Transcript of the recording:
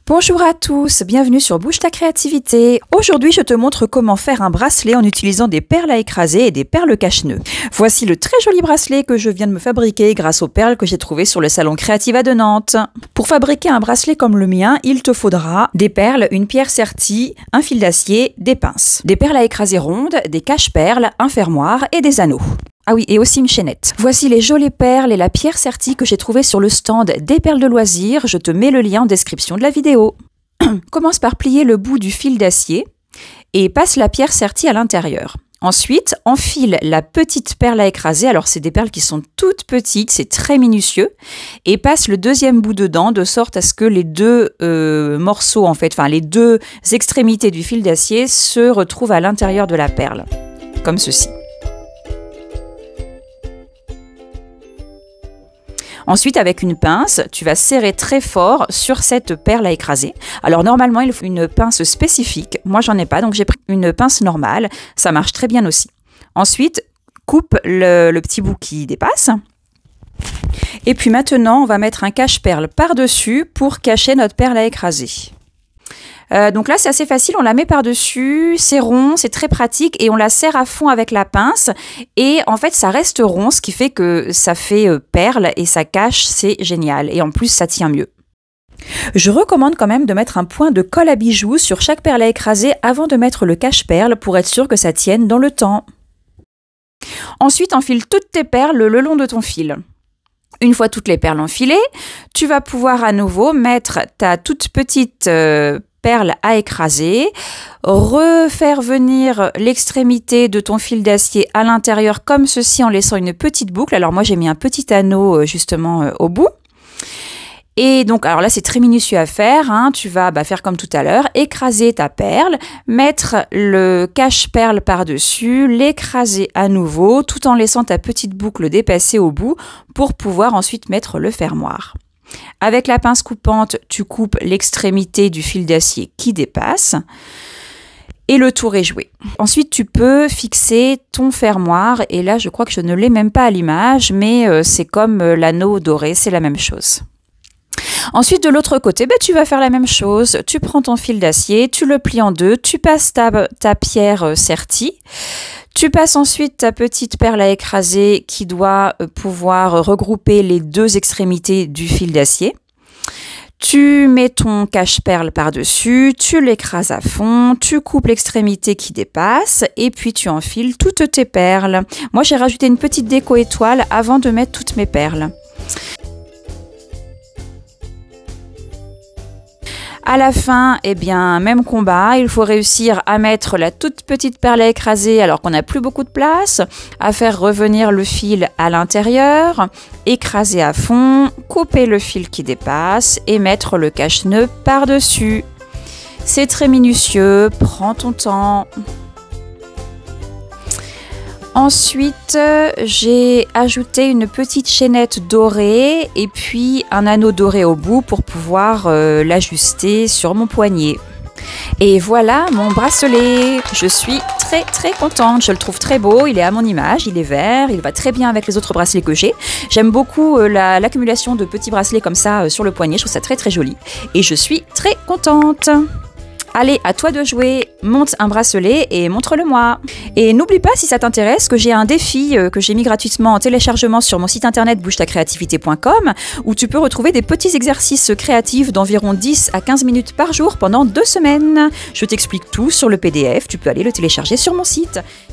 Bonjour à tous, bienvenue sur Bouge ta créativité. Aujourd'hui, je te montre comment faire un bracelet en utilisant des perles à écraser et des perles cache-nœuds. Voici le très joli bracelet que je viens de me fabriquer grâce aux perles que j'ai trouvées sur le salon Creativa de Nantes. Pour fabriquer un bracelet comme le mien, il te faudra des perles, une pierre sertie, un fil d'acier, des pinces, des perles à écraser rondes, des cache-perles, un fermoir et des anneaux. Ah oui, et aussi une chaînette. Voici les jolies perles et la pierre sertie que j'ai trouvées sur le stand des perles de loisirs. Je te mets le lien en description de la vidéo. Commence par plier le bout du fil d'acier et passe la pierre sertie à l'intérieur. Ensuite, enfile la petite perle à écraser. Alors, c'est des perles qui sont toutes petites, c'est très minutieux. Et passe le deuxième bout dedans de sorte à ce que les deux morceaux, les deux extrémités du fil d'acier se retrouvent à l'intérieur de la perle. Comme ceci. Ensuite, avec une pince, tu vas serrer très fort sur cette perle à écraser. Alors normalement, il faut une pince spécifique. Moi, j'en ai pas, donc j'ai pris une pince normale. Ça marche très bien aussi. Ensuite, coupe le petit bout qui dépasse. Et puis maintenant, on va mettre un cache-perle par-dessus pour cacher notre perle à écraser. Donc là, c'est assez facile, on la met par-dessus, c'est rond, c'est très pratique et on la serre à fond avec la pince. Et en fait, ça reste rond, ce qui fait que ça fait perle et ça cache, c'est génial. Et en plus, ça tient mieux. Je recommande quand même de mettre un point de colle à bijoux sur chaque perle à écraser avant de mettre le cache-perle pour être sûr que ça tienne dans le temps. Ensuite, enfile toutes tes perles le long de ton fil. Une fois toutes les perles enfilées, tu vas pouvoir à nouveau mettre ta toute petite perle à écraser, refaire venir l'extrémité de ton fil d'acier à l'intérieur comme ceci en laissant une petite boucle. Alors moi j'ai mis un petit anneau justement au bout. Et donc, alors là, c'est très minutieux à faire, hein. Tu vas faire comme tout à l'heure, écraser ta perle, mettre le cache-perle par-dessus, l'écraser à nouveau, tout en laissant ta petite boucle dépasser au bout pour pouvoir ensuite mettre le fermoir. Avec la pince coupante, tu coupes l'extrémité du fil d'acier qui dépasse. Et le tour est joué. Ensuite, tu peux fixer ton fermoir. Et là, je crois que je ne l'ai même pas à l'image, mais c'est comme l'anneau doré, c'est la même chose. Ensuite, de l'autre côté, tu vas faire la même chose. Tu prends ton fil d'acier, tu le plies en deux, tu passes ta pierre sertie. Tu passes ensuite ta petite perle à écraser qui doit pouvoir regrouper les deux extrémités du fil d'acier. Tu mets ton cache-perle par-dessus, tu l'écrases à fond, tu coupes l'extrémité qui dépasse et puis tu enfiles toutes tes perles. Moi, j'ai rajouté une petite déco étoile avant de mettre toutes mes perles. À la fin, même combat, il faut réussir à mettre la toute petite perle à écraser alors qu'on n'a plus beaucoup de place, à faire revenir le fil à l'intérieur, écraser à fond, couper le fil qui dépasse et mettre le cache-nœud par-dessus. C'est très minutieux, prends ton temps. Ensuite, j'ai ajouté une petite chaînette dorée et puis un anneau doré au bout pour pouvoir l'ajuster sur mon poignet. Et voilà mon bracelet. Je suis très contente. Je le trouve très beau. Il est à mon image. Il est vert. Il va très bien avec les autres bracelets que j'ai. J'aime beaucoup l'accumulation de petits bracelets comme ça sur le poignet. Je trouve ça très joli. Et je suis très contente. Allez, à toi de jouer, monte un bracelet et montre-le-moi. Et n'oublie pas, si ça t'intéresse, que j'ai un défi que j'ai mis gratuitement en téléchargement sur mon site internet bougetacreativité.com où tu peux retrouver des petits exercices créatifs d'environ 10 à 15 minutes par jour pendant 2 semaines. Je t'explique tout sur le PDF, tu peux aller le télécharger sur mon site.